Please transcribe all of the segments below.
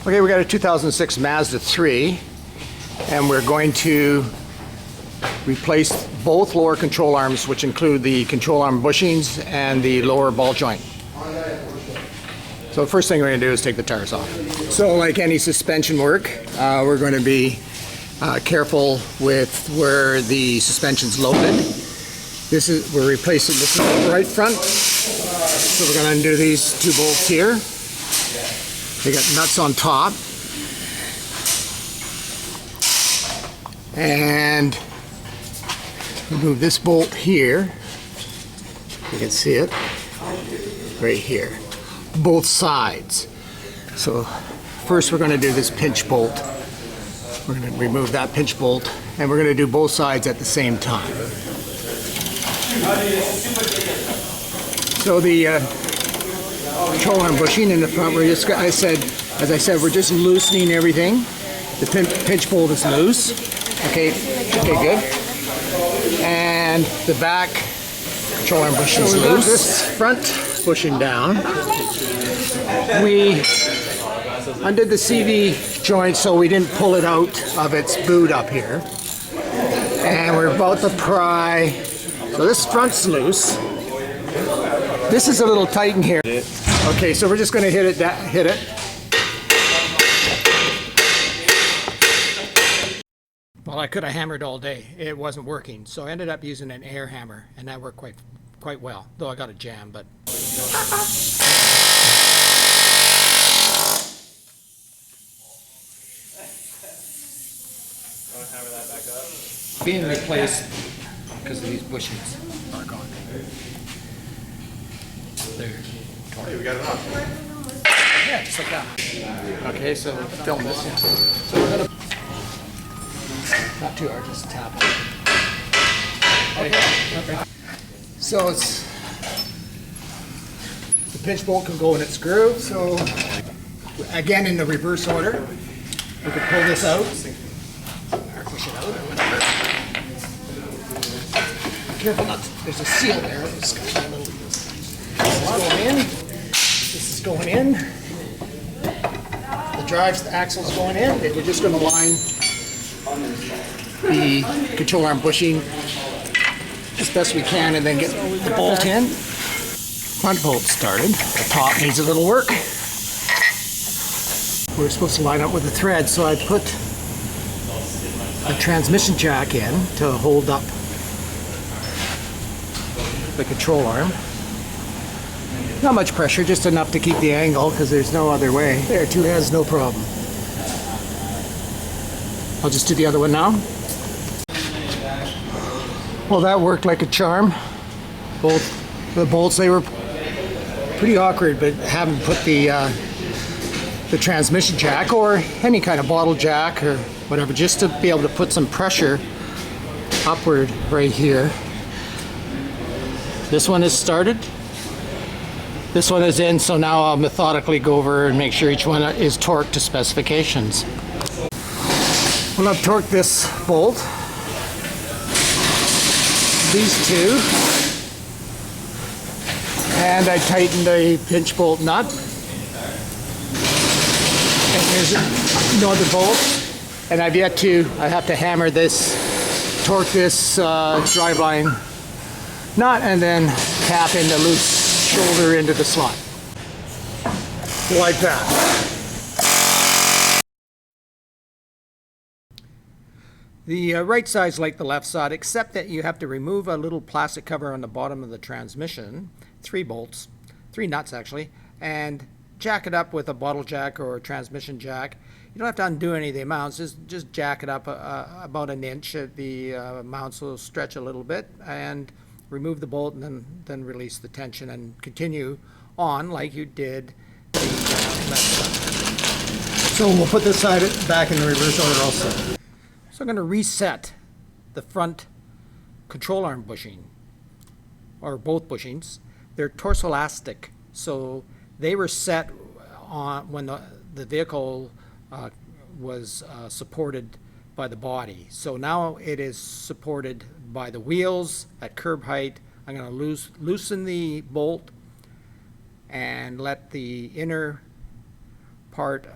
Okay, we got a 2006 Mazda 3, and we're going to replace both lower control arms, which include the control arm bushings and the lower ball joint. So the first thing we're going to do is take the tires off. So like any suspension work, we're going to be careful with where the suspension's loaded. We're replacing this is the right front. So we're going to undo these two bolts here. They got nuts on top. And remove this bolt here. You can see it right here. Both sides. So first we're going to do this pinch bolt. We're going to remove that pinch bolt, and we're going to do both sides at the same time. So the control arm bushing in the front, as I said, we're just loosening everything. The pinch bolt is loose. Okay, good. And the back control arm bushing is loose. This front bushing down. We undid the CV joint so we didn't pull it out of its boot up here. And we're about to pry. So this front's loose. This is a little tight in here. Okay, so we're just going to hit it. Well, I could have hammered all day. It wasn't working, so I ended up using an air hammer, and that worked quite well. Though I got a jam, but. Hammer that back up. Being replaced because of these bushings are gone. There. Hey, we got it off. Yeah, just like that. Okay, so film this. Yeah. So we're gonna not too hard, just tap it. Okay. So it's the pinch bolt can go in its groove. So again, in the reverse order, we could pull this out. Or push it out or whatever. Be careful not to, there's a seal there. This is going in. This is going in. The drive axle's going in. And we're just going to line the control arm bushing as best we can and then get the bolt in. Front bolt started. The top needs a little work. We're supposed to line up with the thread, so I put a transmission jack in to hold up the control arm. Not much pressure, just enough to keep the angle because there's no other way. There, two hands, no problem. I'll just do the other one now. Well, that worked like a charm. Both the bolts, they were pretty awkward, but haven't put the transmission jack or any kind of bottle jack or whatever, just to be able to put some pressure upward right here. This one is started. This one is in, so now I'll methodically go over and make sure each one is torqued to specifications. Well, I've torqued this bolt, these two, and I tightened the pinch bolt nut. And here's another bolt, and I have to hammer this, torque this driveline nut, and then tap in the loose shoulder into the slot. Like that. The right side's like the left side, except that you have to remove a little plastic cover on the bottom of the transmission, 3 bolts, 3 nuts actually, and jack it up with a bottle jack or a transmission jack. You don't have to undo any of the mounts, just jack it up about an inch. The mounts will stretch a little bit, and remove the bolt and then release the tension and continue on like you did the left side. So we'll put this side back in the reverse order also. So I'm going to reset the front control arm bushing, or both bushings. They're torsoelastic, so they were set on when the vehicle was supported by the body. So now it is supported by the wheels at curb height. I'm going to loosen the bolt and let the inner part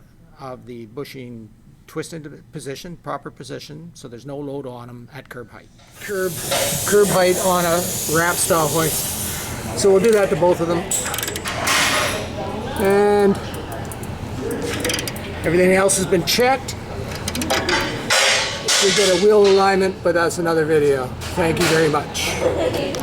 of the bushing twist into position, proper position, so there's no load on them at curb height. Curb height on a ramp style hoist. So we'll do that to both of them. And everything else has been checked. We get a wheel alignment, but that's another video. Thank you very much.